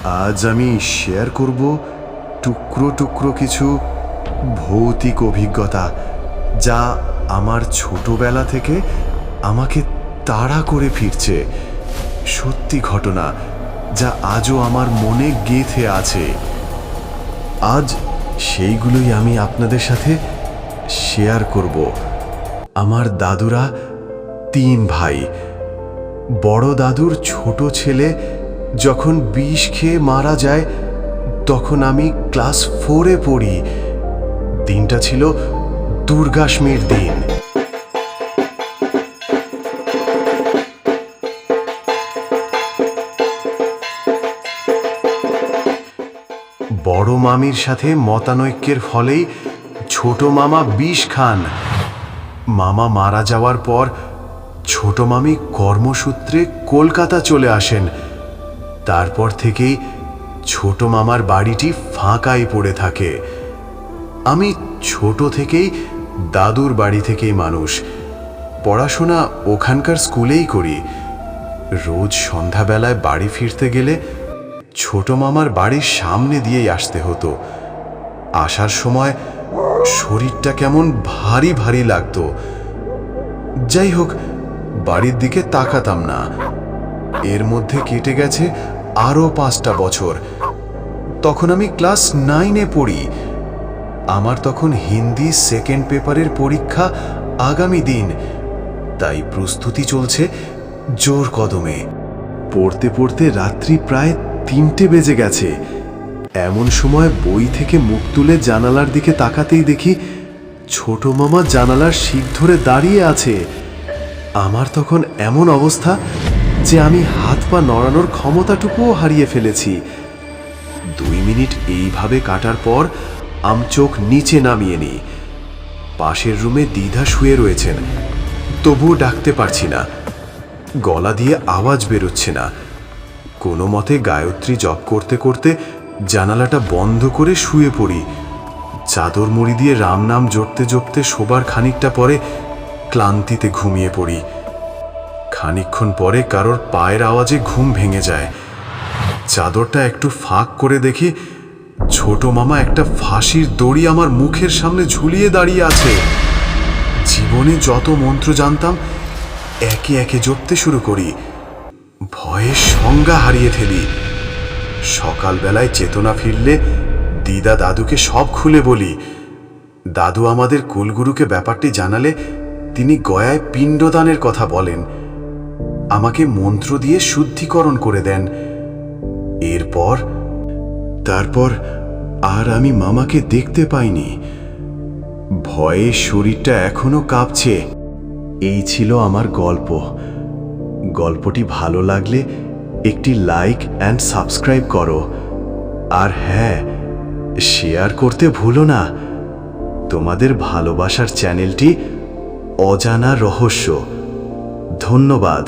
আজ আমি শেয়ার করব টুকরো টুকরো কিছু ভৌতিক অভিজ্ঞতা, যা আমার ছোটবেলা থেকে আমাকে তাড়া করে ফিরছে। সত্যি ঘটনা, যা আজও আমার মনে গেঁথে আছে। আজ সেইগুলোই আমি আপনাদের সাথে শেয়ার করব। আমার দাদুরা 3 ভাই। বড় দাদুর ছোট ছেলে যখন বিষ খেয়ে মারা যায়, তখন আমি ক্লাস 4-এ পড়ি। দিনটা ছিল দুর্গাষ্টমীর দিন। বড় মামির সাথে মতানৈক্যের ফলেই ছোট মামা বিষ খান। মামা মারা যাওয়ার পর ছোট মামি কর্মসূত্রে কলকাতা চলে আসেন। তারপর থেকেই ছোট মামার বাড়িটি ফাঁকাই পড়ে থাকে। আমি ছোট থেকেই দাদুর বাড়ি থেকেই মানুষ। পড়াশোনা ওখানকার স্কুলেই করি। রোজ সন্ধ্যাবেলায় বাড়ি ফিরতে গেলে ছোট মামার বাড়ির সামনে দিয়েই আসতে হতো। আসার সময় শরীরটা কেমন ভারী ভারী লাগতো। যাই হোক, বাড়ির দিকে তাকাতাম না। এর মধ্যে কেটে গেছে আরও 5টা বছর। তখন আমি ক্লাস 9-এ পড়ি। আমার তখন হিন্দি সেকেন্ড পেপারের পরীক্ষা আগামী দিন, তাই প্রস্তুতি চলছে জোর কদমে। পড়তে পড়তে রাত্রি প্রায় 3টে বেজে গেছে। এমন সময় বই থেকে মুখ তুলে জানালার দিকে তাকাতেই দেখি ছোট মামা জানালার শিক ধরে দাঁড়িয়ে আছে। আমার তখন এমন অবস্থা যে আমি হাত পা নড়ানোর ক্ষমতাটুকুও হারিয়ে ফেলেছি। 2 মিনিট এইভাবে কাটার পর চোখ নিচে নামিয়ে নিই। পাশের রুমে দিদা শুয়ে রয়েছেন, তবুও ডাকতে পারছি না। গলা দিয়ে আওয়াজ বেরোচ্ছে না। কোনো মতে গায়ত্রী জপ করতে করতে জানালাটা বন্ধ করে শুয়ে পড়ি। চাদর মুড়ি দিয়ে রাম নাম জপতে জপতে শোবার খানিকটা পরে ক্লান্তিতে ঘুমিয়ে পড়ি। খানিকক্ষণ পরে কারোর পায়ের আওয়াজে ঘুম ভেঙে যায়। চাদরটা একটু ফাঁক করে দেখি ছোট মামা একটা ফাঁসির দড়ি আমার মুখের সামনে ঝুলিয়ে দাঁড়িয়ে আছে। জীবনে যত মন্ত্র জানতাম একে একে জপতে শুরু করি। ভয়ে সংজ্ঞা হারিয়ে ফেলি। সকালবেলায় চেতনা ফিরলে দিদা দাদুকে সব খুলে বলি। দাদু আমাদের কুলগুরুকে ব্যাপারটি জানালে তিনি গয়ায় পিণ্ডদানের কথা বলেন। আমাকে মন্ত্র দিয়ে শুদ্ধিকরণ করে দেন। তারপর আর আমি মামাকে দেখতে পাইনি। ভয়ে শরীরটা এখনো কাঁপছে। এই ছিল আমার গল্প। গল্পটি ভালো লাগলে একটি লাইক অ্যান্ড সাবস্ক্রাইব করো। আর হ্যাঁ, শেয়ার করতে ভুলো না। তোমাদের ভালোবাসার চ্যানেলটি অজানা রহস্য। ধন্যবাদ।